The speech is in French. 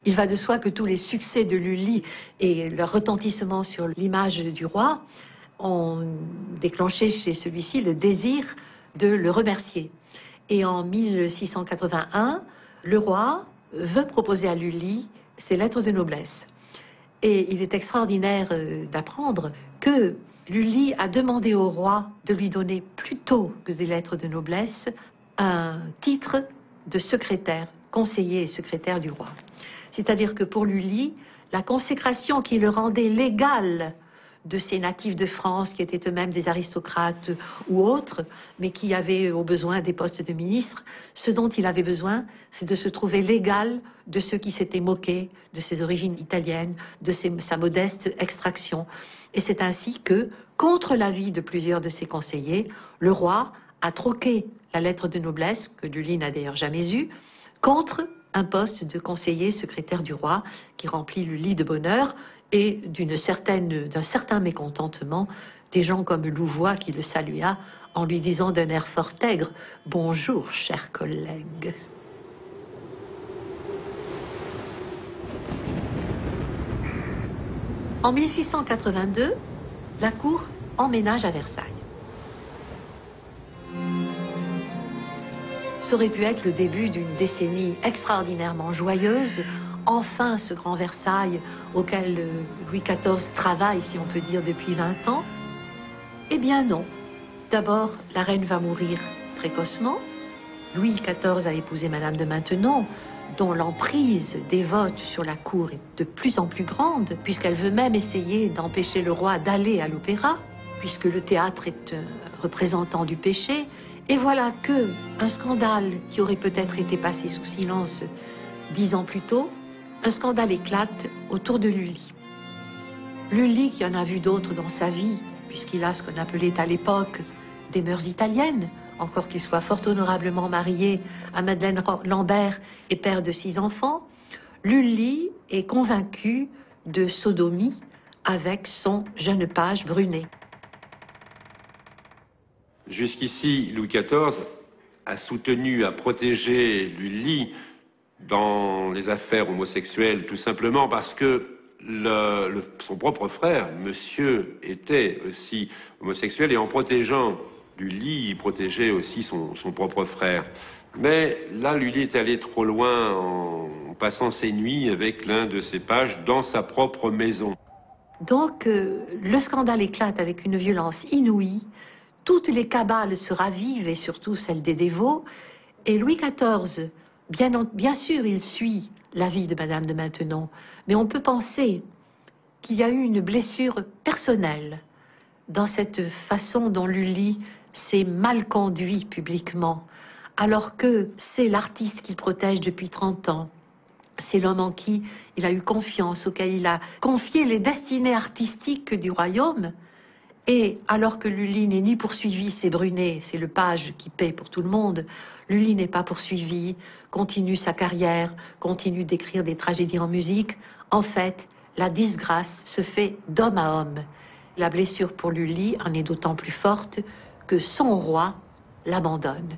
Il va de soi que tous les succès de Lully et leur retentissement sur l'image du roi ont déclenché chez celui-ci le désir de le remercier. Et en 1681, le roi veut proposer à Lully ses lettres de noblesse. Et il est extraordinaire d'apprendre que Lully a demandé au roi de lui donner plutôt que des lettres de noblesse un titre de secrétaire, conseiller et secrétaire du roi. C'est-à-dire que pour Lully, la consécration qui le rendait l'égal de ces natifs de France, qui étaient eux-mêmes des aristocrates ou autres, mais qui avaient au besoin des postes de ministre, ce dont il avait besoin, c'est de se trouver l'égal de ceux qui s'étaient moqués de ses origines italiennes, de sa modeste extraction. Et c'est ainsi que, contre l'avis de plusieurs de ses conseillers, le roi a troqué la lettre de noblesse, que Lully n'a d'ailleurs jamais eue, contre un poste de conseiller secrétaire du roi qui remplit Lully de bonheur et d'un certain mécontentement des gens comme Louvois qui le salua en lui disant d'un air fort aigre « Bonjour, cher collègue ». En 1682, la cour emménage à Versailles. Ça aurait pu être le début d'une décennie extraordinairement joyeuse. Enfin, ce grand Versailles auquel Louis XIV travaille, si on peut dire, depuis 20 ans. Eh bien non. D'abord, la reine va mourir précocement. Louis XIV a épousé Madame de Maintenon, dont l'emprise dévote sur la cour est de plus en plus grande, puisqu'elle veut même essayer d'empêcher le roi d'aller à l'opéra, puisque le théâtre est un représentant du péché. Et voilà que un scandale qui aurait peut-être été passé sous silence 10 ans plus tôt, un scandale éclate autour de Lully. Lully, qui en a vu d'autres dans sa vie, puisqu'il a ce qu'on appelait à l'époque des mœurs italiennes, encore qu'il soit fort honorablement marié à Madeleine Lambert et père de 6 enfants, Lully est convaincu de sodomie avec son jeune page Brunet. Jusqu'ici, Louis XIV a soutenu, a protégé Lully dans les affaires homosexuelles, tout simplement parce que son propre frère, monsieur, était aussi homosexuel, et en protégeant Lully, il protégeait aussi son propre frère. Mais là, Lully est allé trop loin en passant ses nuits avec l'un de ses pages dans sa propre maison. Donc, le scandale éclate avec une violence inouïe. Toutes les cabales se ravivent, et surtout celles des dévots. Et Louis XIV, bien sûr, il suit l'avis de Madame de Maintenon, mais on peut penser qu'il y a eu une blessure personnelle dans cette façon dont Lully s'est mal conduit publiquement, alors que c'est l'artiste qu'il protège depuis 30 ans. C'est l'homme en qui il a eu confiance, auquel il a confié les destinées artistiques du royaume. Et alors que Lully n'est ni poursuivi, c'est Brunet, c'est le page qui paie pour tout le monde, Lully n'est pas poursuivi, continue sa carrière, continue d'écrire des tragédies en musique. En fait, la disgrâce se fait d'homme à homme. La blessure pour Lully en est d'autant plus forte que son roi l'abandonne.